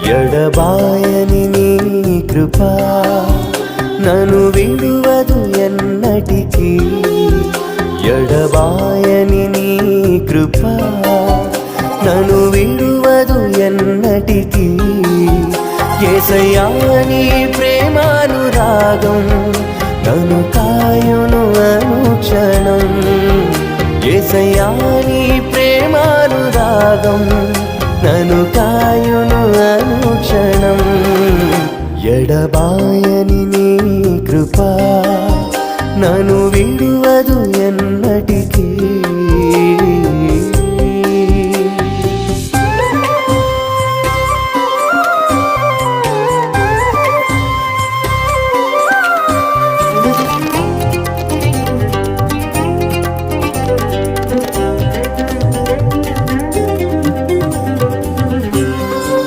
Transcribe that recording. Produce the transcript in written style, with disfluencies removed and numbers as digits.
ఎడబాయని నీ కృపా నన్ను విడువదు ఎన్నటికీ. ఎడబాయని నీ కృపా నన్ను విడువదు ఎన్నటికీ. యేసయ్యా నీ ప్రేమానురాగం నన్ను కాయును అనుక్షణం. యేసయ్యా నీ ప్రేమానురాగం నన్ను కాయును అనుక్షణం. ఎడబాయ